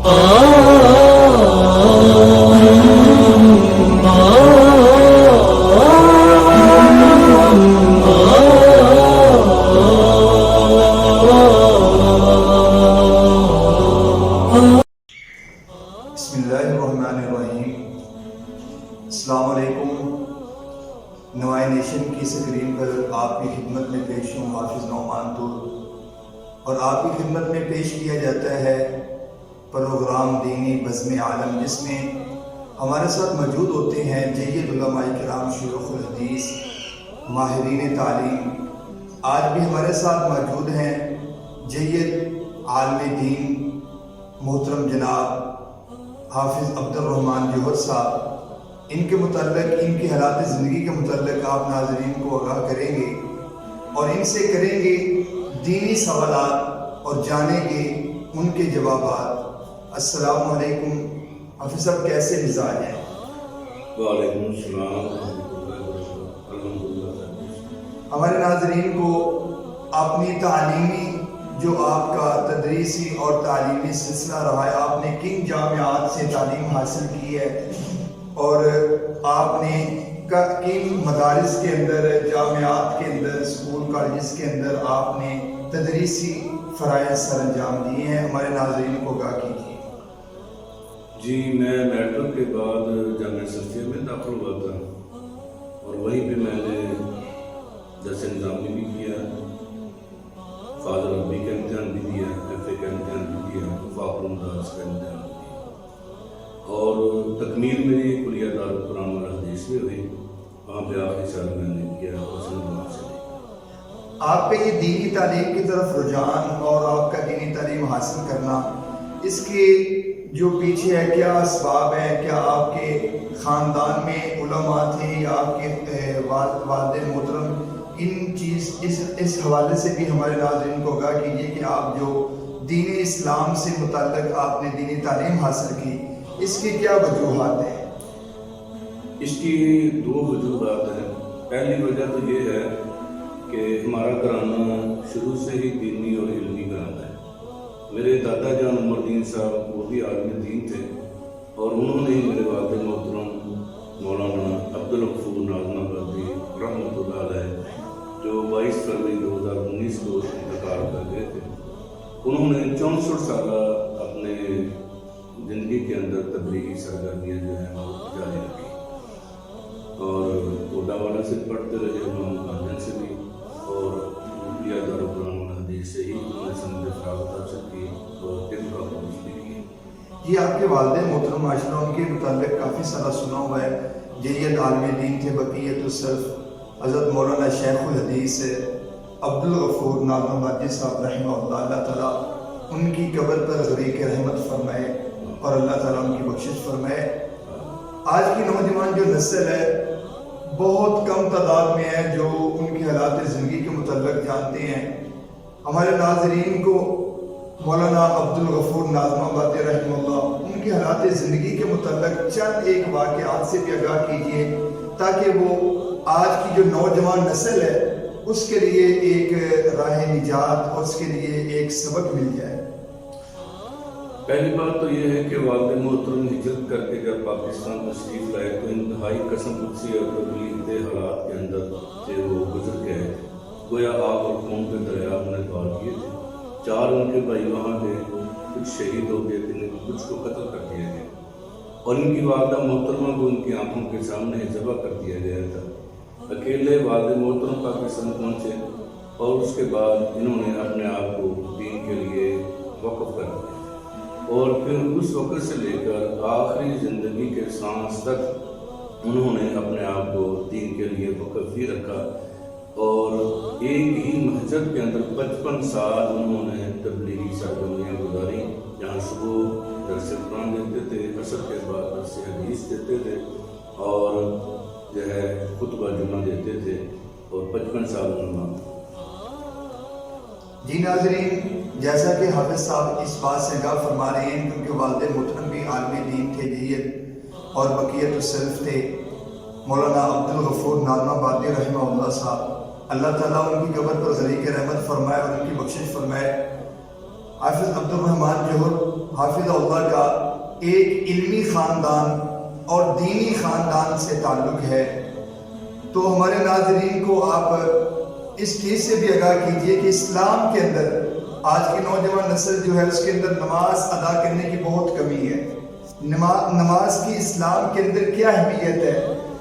السلام علیکم. نوائے نیشن کی سکرین پر آپ کی خدمت میں پیش ہوں حافظ نعمان طور، اور آپ کی خدمت میں پیش کیا جاتا ہے پروگرام دینی بزم عالم، جس میں ہمارے ساتھ موجود ہوتے ہیں جید علماء کرام، شیوخ الحدیث، ماہرین تعلیم. آج بھی ہمارے ساتھ موجود ہیں جید عالم دین محترم جناب حافظ عبد الرحمن جوہر صاحب. ان کے متعلق، ان کی حالات زندگی کے متعلق آپ ناظرین کو آگاہ کریں گے اور ان سے کریں گے دینی سوالات اور جانیں گے ان کے جوابات. السلام علیکم حافظ صاحب، کیسے مزاج ہیں؟ وعلیکم السلام. الحمدللہ. ہمارے ناظرین کو اپنی تعلیمی جو آپ کا تدریسی اور تعلیمی سلسلہ رہا ہے، آپ نے کنگ جامعات سے تعلیم حاصل کی ہے اور آپ نے کن مدارس کے اندر، جامعات کے اندر، اسکول کالجز کے اندر آپ نے تدریسی فرائض سر انجام دیے ہیں، ہمارے ناظرین کو آگاہ کیجیے. جی، میں میٹرک کے بعد جامعہ صفیہ میں داخل ہوا تھا اور وہیں پہ میں نے درس نظامی بھی کیا، فاضل ربی کا امتحان بھی دیا، ایف اے کا امتحان بھی دیا، فاخر المدارس کا امتحان بھی دیا، اور تکمیل میری کلیہ دارالقرآن والحدیث میں ہوئی. وہاں پہ آخری سال میں نے کیا حسن اللہ سے. آپ کا یہ دینی تعلیم کی طرف رجحان اور آپ کا دینی تعلیم حاصل کرنا، اس کے جو پیچھے ہے کیا اسباب ہیں؟ کیا آپ کے خاندان میں علماء تھے یا آپ کے والد محترم؟ اس حوالے سے بھی ہمارے ناظرین کو آگاہ کیجیے کہ آپ جو دین اسلام سے متعلق آپ نے دینی تعلیم حاصل کی، اس کی کیا وجوہات ہیں؟ اس کی دو وجوہات ہیں. پہلی وجہ تو یہ ہے کہ ہمارا گھرانہ شروع سے ہی دینی اور علمی گھرانہ ہے. میرے دادا جان عمر الدین صاحب وہ بھی عالم دین تھے اور انہوں نے میرے والد محترم مولانا عبدالغفور ناظم آبادی رحمۃ اللہ علیہ، جو 22 فروری 2019 کو انتقال کر گئے تھے، انہوں نے 64 سالہ اپنے زندگی کے اندر تبلیغی سرگرمیاں جو ہیں وہ جاری رکھی اور کوڈا والا سے پڑھتے رہے، مہاجن سے بھی، اور کلیہ دارالقرآن والحدیث سے ہی انہوں نے سند فراغت حاصل کی اور طب کا کورس بھی کیا. یہ آپ کے والد محترم ماشاء اللہ، ان کے متعلق کافی سارا سنا ہوا ہے. جید عالم دین تھے، بقیت السلف حضرت مولانا شیخ الحدیث عبدالغفور ناظم آبادی صاحب رحمہ اللہ. اللہ تعالیٰ ان کی قبر پر غریق رحمت فرمائے اور اللہ تعالیٰ ان کی بخشش فرمائے. آج کی نوجوان جو نسل ہے بہت کم تعداد میں ہے جو ان کی حالات زندگی کے متعلق جانتے ہیں. ہمارے ناظرین کو مولانا عبدالغفور ناظم آبادی رحمہ اللہ ان کی حالات زندگی کے متعلق چند ایک واقعات سے بھی آگاہ کیجیے تاکہ وہ آج کی جو نوجوان نسل ہے اس کے لیے ایک راہ نجات اور اس کے لیے ایک سبق مل جائے. پہلی بات تو یہ ہے کہ والد محترم ہجرت کر کے جب پاکستان تشریف لائے تو انتہائی قسم قدسی اور تکلیف حالات کے اندر سے وہ گزر گئے. گویا آگ اور خون کے دریا انہوں نے پار کیے تھے. 4 ان کے بھائی وہاں گئے، کچھ شہید ہو گئے تھے، کچھ کو قتل کر دیا گیا اور ان کی والدہ محترمہ کو ان کی آنکھوں کے سامنے ذبح کر دیا گیا تھا. اکیلے والد محترم پاکستان پہنچے اور اس کے بعد انہوں نے اپنے آپ کو دین کے لیے وقف کر دیا اور پھر اس وقت سے لے کر آخری زندگی کے سانس تک انہوں نے اپنے آپ کو دین کے لیے وقف ہی رکھا اور ایک ہی مسجد کے اندر 55 سال انہوں نے تبلیغی سرگرمیاں گزاری، جہاں صبح درس قرآن دیتے تھے، عصر کے بعد درس حدیث دیتے تھے اور جو ہے خطبہ جمعہ دیتے تھے اور 55 سال انہوں نے. جی ناظرین، جیسا کہ حافظ صاحب اس بات سے آگاہ فرما رہے ہیں کیونکہ والد محترم بھی عالم دین تھے، جید اور بقیت السلف تھے، مولانا عبدالغفور ناظم آبادی رحمہ اللہ صاحب. اللہ تعالیٰ ان کی قبر پر غریق رحمت فرمائے اور ان کی بخشش فرمائے. حافظ عبد الرحمن جوہر حافظ اللہ کا ایک علمی خاندان اور دینی خاندان سے تعلق ہے، تو ہمارے ناظرین کو آپ اس چیز سے بھی آگاہ کیجئے کہ اسلام کے اندر آج کی نوجوان نسل جو ہے اس کے اندر نماز ادا کرنے کی بہت کمی ہے۔ نماز کی اسلام کے اندر کیا اہمیت ہے،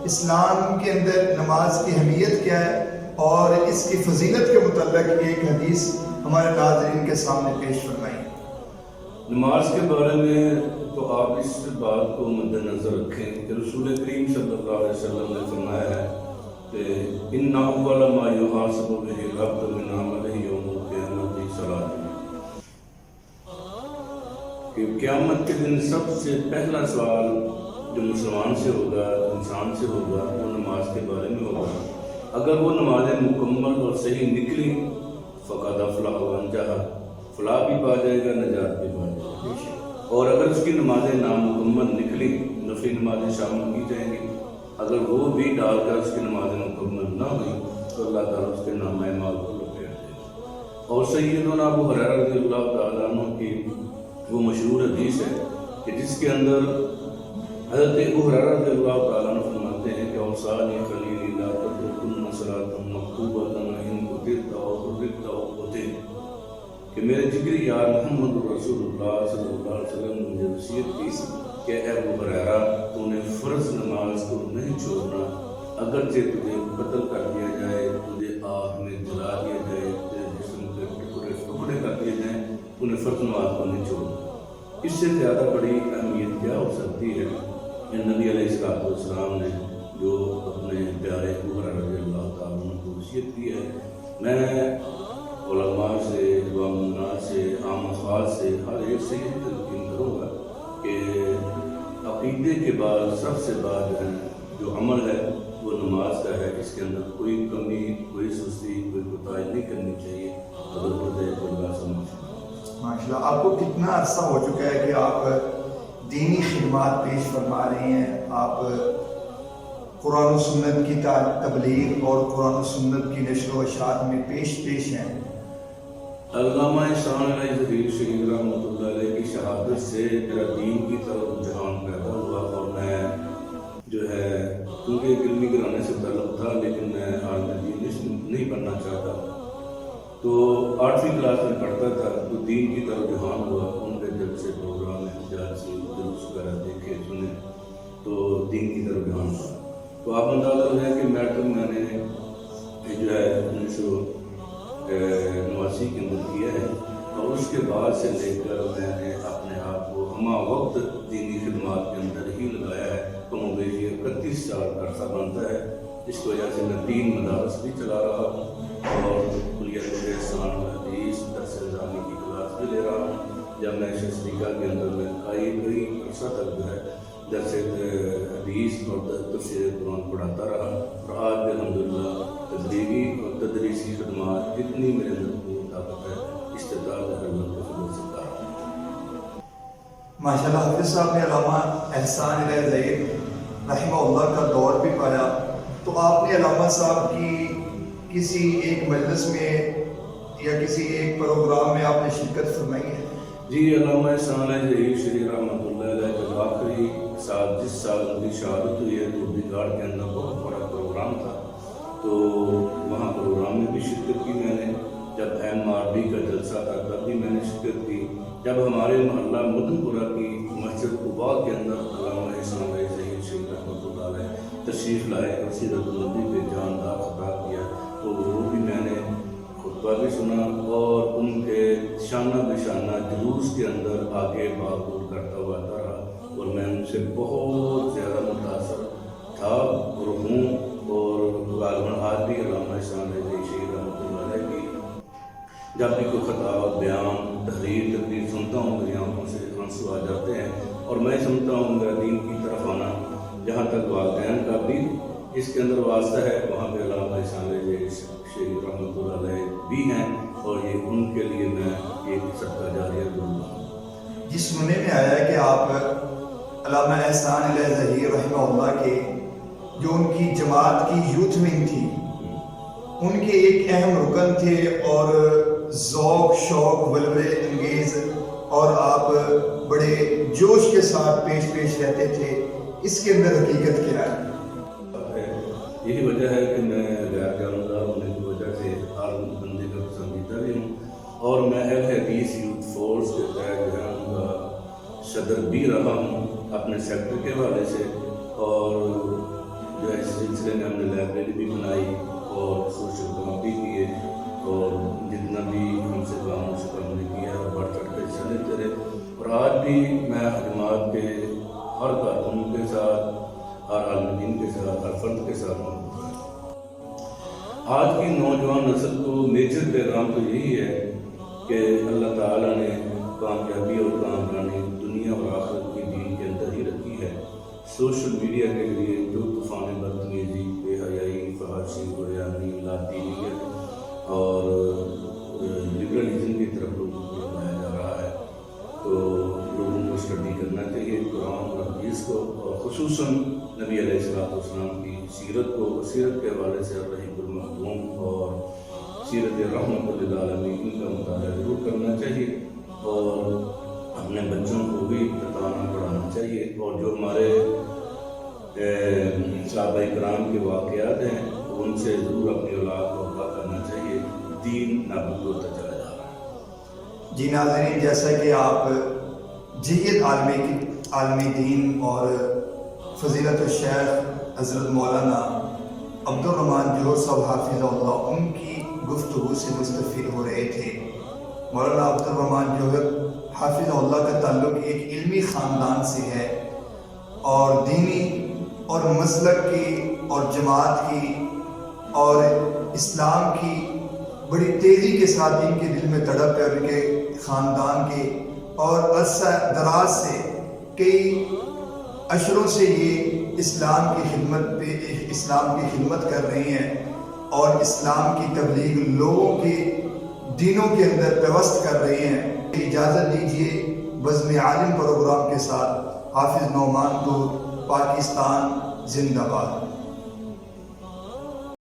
اسلام کے اندر نماز کی اہمیت کیا ہے، اور اس کی فضیلت کے متعلق ایک حدیث ہمارے ناظرین کے سامنے پیش فرمائیں۔ نماز کے بارے میں تو آپ اس بات کو مد نظر رکھیں کہ رسول کریم صلی اللہ علیہ وسلم نے فرمایا ہے کہ ان اول ما یحاسب به العبد من عمله یوم القیامۃ صلاۃ، کہ قیامت کے دن سب سے پہلا سوال جو مسلمان سے ہوگا، انسان سے ہوگا، وہ نماز کے بارے میں ہوگا۔ اگر وہ نمازیں مکمل اور صحیح نکلی فقد افلح وانجح، فلاح بھی پا جائے گا، نجات بھی پا جائے گا۔ اور اگر اس کی نمازیں نامکمل نکلی، نفلی نمازیں شامل کی جائیں گی، اگر وہ بھی ڈال کر اس کی نمازیں مکمل نہ ہوئی تو اللہ تعالیٰ اس کے نامہ اعمال کو لپیٹ دے گا۔ اور سیدنا ابو ہریرہ رضی اللہ تعالیٰ عنہ کی وہ مشہور حدیث ہے کہ جس کے اندر حضرت ابو ہریرہ رضی اللہ تعالیٰ عنہ فرماتے ہیں کہ اوصانی خلیلی لا تترکن صلاۃ مکتوبۃ ان کتبت او حرمت او قتلت، کہ میرے جگری یار محمد رسول اللہ صلی اللہ علیہ وسلم نے مجھے وصیت کی کہ اے ابو ہریرہ تو نے فرض نماز کو نہیں چھوڑنا، اگرچہ تجھے قتل کر دیا جائے، تجھے آگ میں جلا دیا جائے، تجھے جسم کے ٹکڑے ٹکڑے کر دیے جائیں، تو نے فرض نماز کو نہیں چھوڑنا۔ اس سے زیادہ بڑی اہمیت کیا ہو سکتی ہے کہ نبی علیہ السلام نے جو اپنے پیارے ابو ہریرہ رضی اللہ تعالیٰ عنہ کو وصیت کی ہے۔ میں علماء سے، علماء سے، عام افراد سے ہر ایک سے یہ تلقین کروں گا کہ عقیدے کے بعد سب سے بعد جو عمل ہے وہ نماز کا ہے، اس کے اندر کوئی کمی، کوئی سستی، کوئی کوتاہی نہیں کرنی چاہیے۔ حضرت اللہ سمجھ ماشاءاللہ، آپ کو کتنا عرصہ ہو چکا ہے کہ آپ دینی خدمات پیش فرما رہے ہیں، آپ قرآن و سنت کی تبلیغ اور قرآن و سنت کی نشر و اشاعت میں پیش ہیں؟ علامہ احسان علیہ ظہیر شہید رحمۃ اللہ علیہ کی شہادت سے میرا دین کی طرف رجحان پیدا ہوا، اور میں جو ہے کیونکہ علمی گرانے سے تعلق تھا لیکن میں عالم دین نہیں بننا چاہتا، تو 8ویں کلاس میں پڑھتا تھا تو دین کی طرف رجحان ہوا، ان کے جلسے پروگرام جلسے جلوس وغیرہ دیکھے سنے تو دین کی طرف رجحان ہوا۔ تو آپ اندازہ ہے کہ میٹرک میں نے جو ہے 1989 کے اندر کیا ہے، اور اس کے بعد سے لے کر میں نے اپنے آپ کو ہمہ وقت دینی خدمات کے اندر ہی لگایا ہے۔ تو مجھے 31 سال کا عرصہ بنتا ہے، اس کی وجہ سے میں 3 مدارس بھی چلا رہا ہوں اور کلیت احسان حدیث درس نظامی کی کلاس بھی لے رہا ہوں۔ جب میں شریکہ کے اندر میں کئی عرصہ تک جو ہے درس حدیث اور تفسیر قرآن پڑھاتا رہا، اور آج بھی الحمدللہ تدریبی اور تدریسی خدمات اتنی میرے اندر کو طاقت ہے، استطاعت ہے، اللہ کے فضل سے کار ہوں۔ ماشاءاللہ، حافظ صاحب نے علامہ احسان علیہ ظہیر رحمہ اللہ کا دور بھی پایا، تو آپ نے علامہ صاحب کی کسی ایک مجلس میں یا کسی ایک پروگرام میں آپ نے شرکت فرمائی ہے؟ جی، علامہ احسان علیہ ظہیر شہید رحمۃ اللہ علیہ کا آخری سال جس سال ان کی شہادت ہوئی ہے تو بگاڑ کے اندر بہت بڑا پروگرام تھا، تو وہاں پروگرام میں بھی شرکت کی میں نے۔ جب MRD کا جلسہ تھا تب بھی میں نے شرکت کی۔ جب ہمارے محلہ مدن پورہ کی مسجد قباء کے اندر علامہ احسان علیہ ظہیر شہید رحمۃ اللہ علیہ تشریف لائے اور سیرت النبی پہ جاندار خطاب کیا، تو وہ بھی میں نے خطبہ بھی سنا اور ان کے شانہ بشانہ جلوس کے اندر آگے بات کرتا ہوا رہا، اور میں ان سے بہت زیادہ متاثر تھا اور ہوں، اور غالباً آج بھی علامہ احسان علیہ شہید رحمۃ اللہ علیہ کی جب بھی کوئی خطاب، بیان، تقریر سنتا ہوں میری آنکھوں سے آنسو آ جاتے ہیں، اور میں سنتا ہوں میرا دین کی طرف آنا، جہاں تک والدین کا بھی اس کے اندر واسطہ ہے، وہاں پہ علامہ احسان علیہ شہید رحمۃ اللہ علیہ بھی ہیں، اور یہ ان کے لیے میں ایک صدقہ جاریہ دوں گا۔ جس سننے میں آیا ہے کہ آپ علامہ احسان علیہ ظہیر رحمہ اللہ کے جو ان کی جماعت کی یوتھ ونگ تھی، ان کے ایک اہم رکن تھے اور ذوق، شوق، ولولے انگیز اور آپ بڑے جوش کے ساتھ پیش رہتے تھے، اس کے اندر حقیقت کیا ہے؟ یہی وجہ ہے کہ میں غیر جانبدار ہونے کی وجہ سے ہر بندے کا پسندیدہ بھی ہوں، اور میں اہل حدیث یوتھ فورس کے تحت جہاں کا صدر بھی رہا ہوں اپنے سیکٹر کے حوالے سے، اور جو ہے اس سلسلے میں ہم نے لائبریری بھی بنائی اور سوشل کام بھی کیے، اور جتنا بھی ہم سے کام اس کام نے کیا اور بڑھ چڑھ کے حصہ لیتے رہے، اور آج بھی میں خدمات کے ہر کارکن کے ساتھ، ہر عالم دین کے ساتھ، ہر فرد کے ساتھ ہوں۔ آج کی نوجوان نسل کو میجر پیغام تو یہی ہے کہ اللہ تعالیٰ نے کامیابی اور کامرانی دنیا اور آخرت کی دین کے اندر ہی رکھی ہے۔ سوشل میڈیا کے لیے جو طوفان بدتمیزی، بے حیائی، فحاشی، گریانی، لادینیت اور لبرلزم کی طرف لوگوں کو بلایا جا رہا ہے، تو لوگوں کو اسٹڈی کرنا چاہیے قرآن اور حدیث کو، اور خصوصاً نبی علیہ السلام کی سیرت کو، سیرت کے حوالے سے الرحیق المختوم اور سیرت رحمت للعالمین کا مطالعہ ضرور کرنا چاہیے، اور اپنے بچوں کو بھی بتانا پڑھانا چاہیے، اور جو ہمارے صحابہ کرام کے واقعات ہیں ان سے ضرور اپنی اولاد کو آگاہ کرنا چاہیے۔ دین نابود ہوتا چلا جا رہا ہے۔ جی ناظرین، جیسا کہ آپ جیت عالمی دین اور فضیلت الشیخ حضرت مولانا عبد الرحمن جوہر صاحب حافظ اللہ ان کی گفتگو سے مستفید ہو رہے تھے۔ مولانا عبد الرحمن جوہر حافظ اللہ کا تعلق ایک علمی خاندان سے ہے، اور دینی اور مسلک کی اور جماعت کی اور اسلام کی بڑی تیزی کے ساتھ ان کے دل میں تڑپ ہے، ان کے خاندان کے، اور عرصہ دراز سے کئی اشروں سے یہ اسلام کی خدمت کر رہی ہیں، اور اسلام کی تبلیغ لوگوں کے دینوں کے اندر پیوست کر رہی ہیں۔ اجازت دیجیے بزم عالم پروگرام کے ساتھ حافظ نعمان کو پاکستان زندہ باد۔